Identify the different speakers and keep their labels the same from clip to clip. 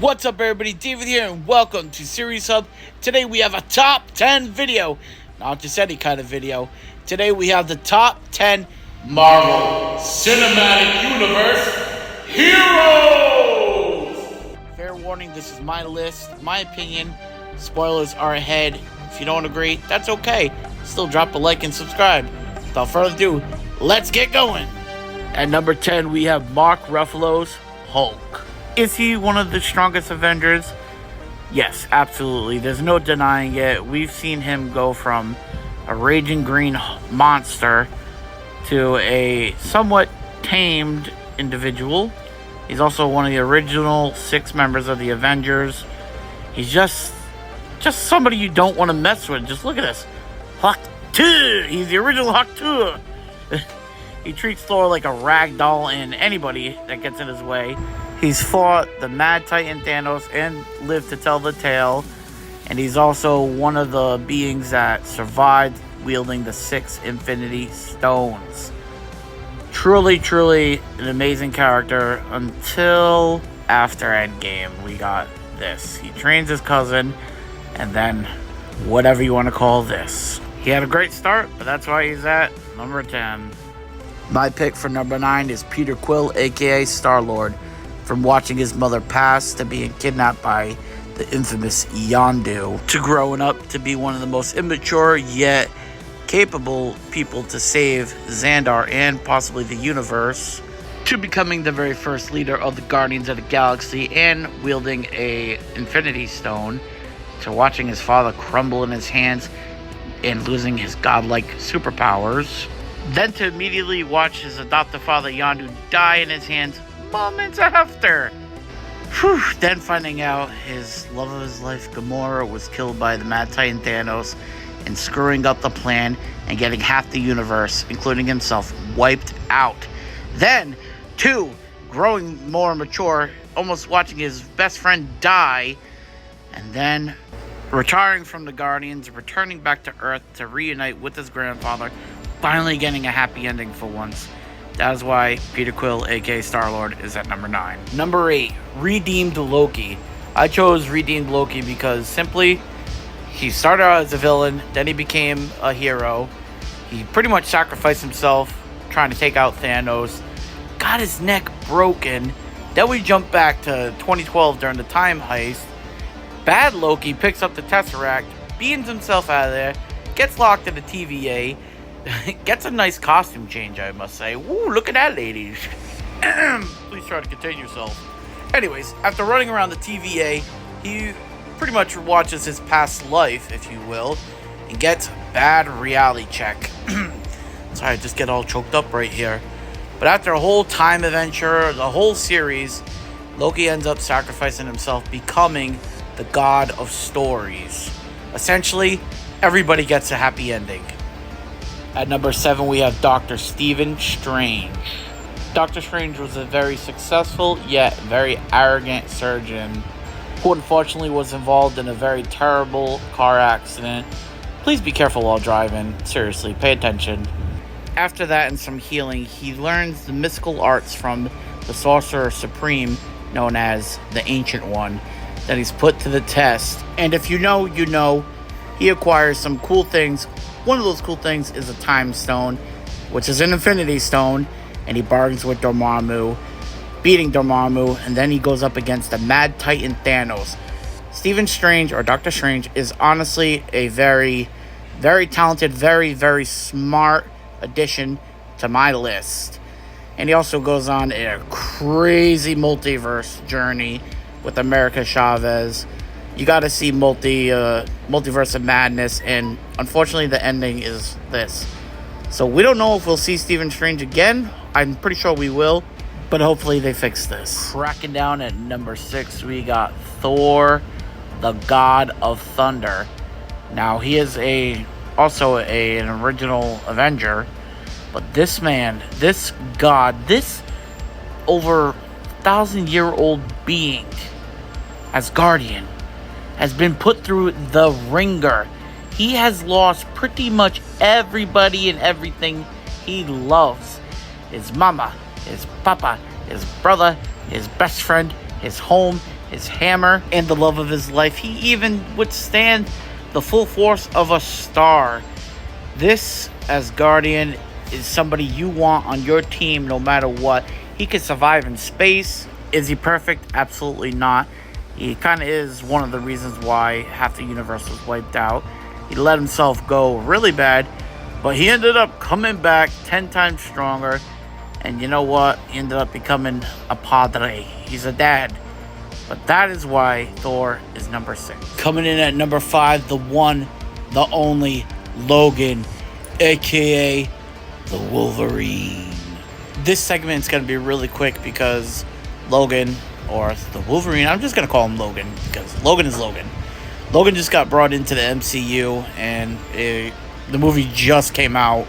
Speaker 1: What's up everybody, David here and welcome to Series Hub. Today we have a top 10 video, not just any kind of video. Today we have the top 10 Marvel Cinematic Universe Heroes! Fair warning, this is my list, my opinion. Spoilers are ahead. If you don't agree, that's okay. Still drop a like and subscribe. Without further ado, let's get going. At number 10 we have Mark Ruffalo's Hulk. Is he one of the strongest Avengers? Yes, absolutely. There's no denying it. We've seen him go from a raging green monster to a somewhat tamed individual. He's also one of the original 6 members of the Avengers. He's just somebody you don't want to mess with. Just look at this. Hulk 2! He's the original Hulk 2! He treats Thor like a rag doll and anybody that gets in his way. He's fought the Mad Titan Thanos and lived to tell the tale. And he's also one of the beings that survived wielding the 6 Infinity Stones. Truly, truly an amazing character until after Endgame. We got this. He trains his cousin and then whatever you want to call this. He had a great start, but that's why he's at number 10. My pick for number 9 is Peter Quill, aka Star-Lord. From watching his mother pass, to being kidnapped by the infamous Yondu, to growing up to be one of the most immature yet capable people to save Xandar and possibly the universe, to becoming the very first leader of the Guardians of the Galaxy and wielding a Infinity Stone, to watching his father crumble in his hands and losing his godlike superpowers, then to immediately watch his adoptive father Yondu die in his hands moments after. Then finding out his love of his life, Gamora, was killed by the Mad Titan Thanos and screwing up the plan and getting half the universe, including himself, wiped out. Then, 2, growing more mature, almost watching his best friend die, and then retiring from the Guardians, returning back to Earth to reunite with his grandfather, finally getting a happy ending for once. That is why Peter Quill, aka Star-Lord, is at number 9. Number 8, Redeemed Loki. I chose Redeemed Loki because simply, he started out as a villain, then he became a hero. He pretty much sacrificed himself trying to take out Thanos, got his neck broken. Then we jump back to 2012 during the time heist. Bad Loki picks up the Tesseract, beams himself out of there, gets locked in the TVA, gets a nice costume change, I must say. Woo, look at that, ladies. Please try to contain yourself. Anyways, after running around the TVA, he pretty much watches his past life, if you will, and gets a bad reality check. Sorry, I just get all choked up right here. But after a whole time adventure, the whole series, Loki ends up sacrificing himself, becoming the god of stories. Essentially, everybody gets a happy ending. At number 7, we have Dr. Stephen Strange. Dr. Strange was a very successful, yet very arrogant surgeon who unfortunately was involved in a very terrible car accident. Please be careful while driving. Seriously, pay attention. After that and some healing, he learns the mystical arts from the Sorcerer Supreme, known as the Ancient One, that he's put to the test. And if you know, you know, he acquires some cool things. One of those cool things is a Time Stone, which is an Infinity Stone, and he bargains with Dormammu, beating Dormammu, and then he goes up against the Mad Titan Thanos. Stephen Strange, or Doctor Strange, is honestly a very, very talented, very, very smart addition to my list. And he also goes on a crazy multiverse journey with America Chavez. You gotta see Multiverse of Madness, and unfortunately the ending is this. So we don't know if we'll see Stephen Strange again. I'm pretty sure we will, but hopefully they fix this. Cracking down at number 6, we got Thor, the God of Thunder. Now he is also an original Avenger, but this man, this god, this over 1,000-year-old being, Asgardian, has been put through the ringer. He has lost pretty much everybody and everything he loves. His mama, his papa, his brother, his best friend, his home, his hammer, and the love of his life. He even withstand the full force of a star. This Asgardian is somebody you want on your team no matter what. He could survive in space. Is he perfect? Absolutely not. He kind of is one of the reasons why half the universe was wiped out. He let himself go really bad, but he ended up coming back 10 times stronger. And you know what? He ended up becoming a padre. He's a dad. But that is why Thor is number 6. Coming in at number 5, the one, the only Logan, aka the Wolverine. This segment is going to be really quick because Logan, or the Wolverine, I'm just going to call him Logan because Logan is Logan. Logan just got brought into the MCU, and the movie just came out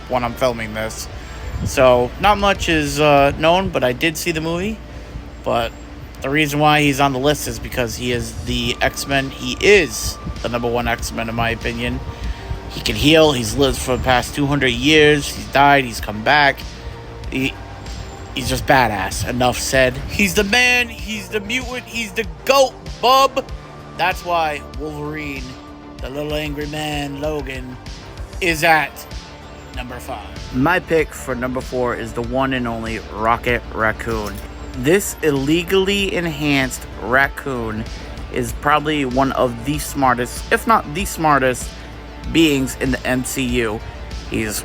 Speaker 1: when I'm filming this. So not much is known, but I did see the movie. But the reason why he's on the list is because he is the X-Men. He is the number 1 X-Men in my opinion. He can heal. He's lived for the past 200 years. He's died. He's come back. He's just badass. Enough said. He's the man. He's the mutant. He's the GOAT, bub. That's why Wolverine, the little angry man, Logan, is at number 5. My pick for number 4 is the one and only Rocket Raccoon. This illegally enhanced Raccoon is probably one of the smartest, if not the smartest, beings in the MCU. He's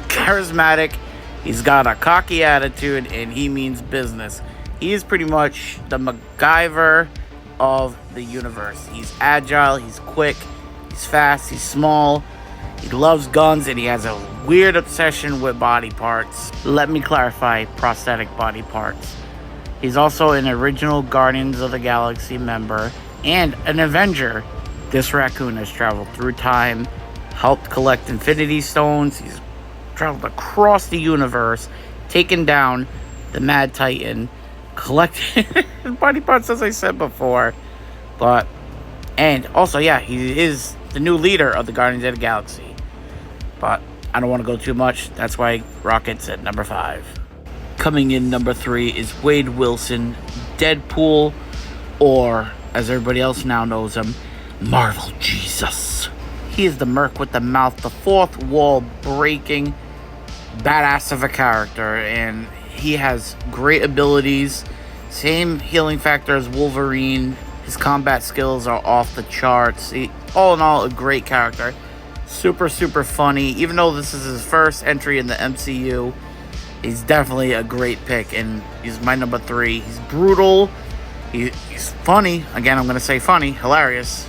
Speaker 1: charismatic, he's got a cocky attitude, and he means business. He is pretty much the MacGyver of the universe. He's agile, he's quick, he's fast, he's small, he loves guns, and he has a weird obsession with body parts. Let me clarify, prosthetic body parts. He's also an original Guardians of the Galaxy member and an Avenger. This Raccoon has traveled through time, helped collect Infinity Stones. He's traveled across the universe, taken down the Mad Titan, collected body parts, as I said before. And also, yeah, he is the new leader of the Guardians of the Galaxy. But I don't want to go too much. That's why Rocket's at number 5. Coming in number 3 is Wade Wilson, Deadpool, or as everybody else now knows him, Marvel Jesus. He is the merc with the mouth, the fourth wall breaking badass of a character, and he has great abilities. Same healing factor as Wolverine. His combat skills are off the charts. All in all, a great character. Super, super funny. Even though this is his first entry in the MCU, he's definitely a great pick, and he's my number 3. He's brutal. He's funny. Again, I'm going to say funny. Hilarious.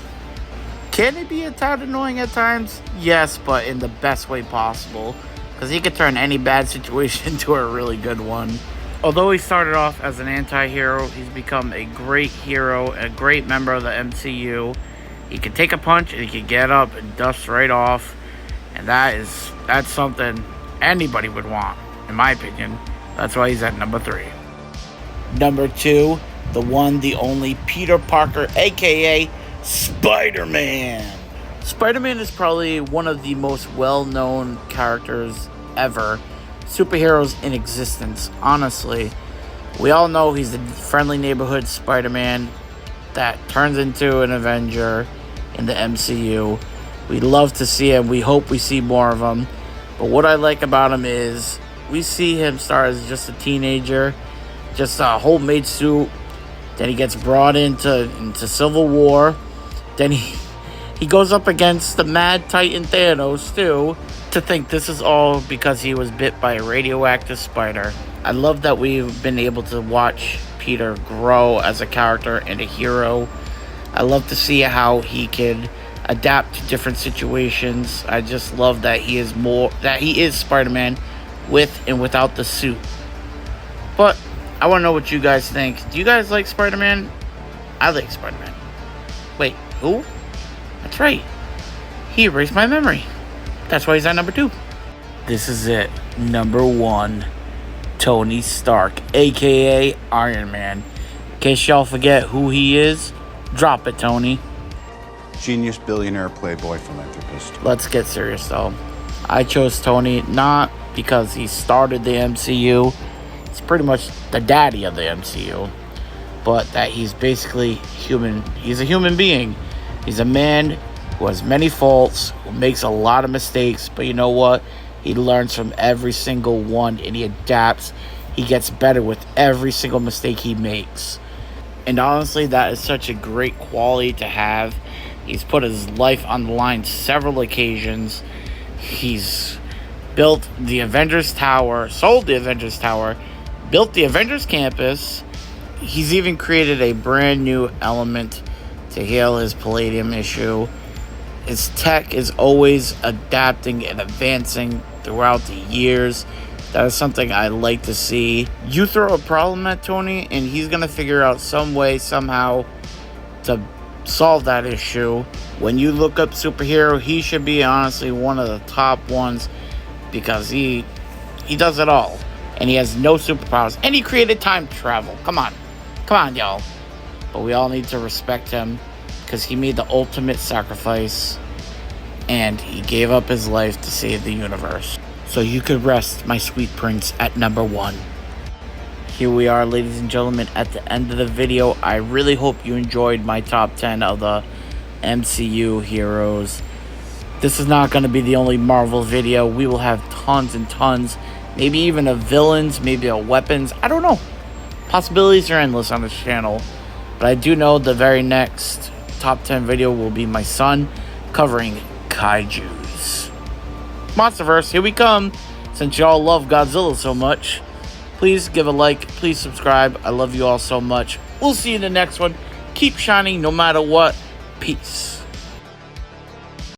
Speaker 1: Can he be a tad annoying at times? Yes, but in the best way possible. Because he could turn any bad situation into a really good one. Although he started off as an anti-hero, he's become a great hero, a great member of the MCU. He can take a punch and he can get up and dust right off. And that's something anybody would want, in my opinion. That's why he's at number 3. Number 2, the one, the only Peter Parker, aka SpiderMan. SpiderMan is probably one of the most well-known characters ever. Superheroes in existence, honestly. We all know he's the friendly neighborhood Spider-Man that turns into an Avenger in the MCU. We love to see him. We hope we see more of him. But what I like about him is we see him start as just a teenager, just a homemade suit. Then he gets brought into Civil War. Then he goes up against the Mad Titan Thanos too. To think this is all because he was bit by a radioactive spider. I love that we've been able to watch Peter grow as a character and a hero. I love to see how he can adapt to different situations. I just love that he is Spider-Man with and without the suit. But I want to know what you guys think. Do you guys like Spider-Man? I like Spider-Man. Wait, who? That's right. He erased my memory. That's why he's at number 2. This is it. Number 1. Tony Stark, aka Iron Man. In case y'all forget who he is, drop it, Tony.
Speaker 2: Genius, billionaire, playboy, philanthropist.
Speaker 1: Let's get serious though. I chose Tony not because he started the MCU. He's pretty much the daddy of the MCU. but that he's basically human. He's a human being. He's a man who has many faults, who makes a lot of mistakes, but you know what? He learns from every single one and he adapts. He gets better with every single mistake he makes. And honestly, that is such a great quality to have. He's put his life on the line several occasions. He's built the Avengers Tower, sold the Avengers Tower, built the Avengers Campus. He's even created a brand new element to heal his Palladium issue. His tech is always adapting and advancing throughout the years. That is something I like to see. You throw a problem at Tony, and he's going to figure out some way, somehow, to solve that issue. When you look up superhero, he should be honestly one of the top ones because he does it all. And he has no superpowers. And he created time travel. Come on, y'all. But we all need to respect him because he made the ultimate sacrifice. And he gave up his life to save the universe. So you could rest, my sweet prince, at number 1. Here we are, ladies and gentlemen, at the end of the video. I really hope you enjoyed my top 10 of the MCU Heroes. This is not going to be the only Marvel video. We will have tons and tons, maybe even of villains, maybe of weapons. I don't know. Possibilities are endless on this channel. But I do know the very next top 10 video will be my son covering kaijus. Monsterverse, here we come. Since y'all love Godzilla so much, please give a like, please subscribe. I love you all so much. We'll see you in the next one. Keep shining no matter what. Peace.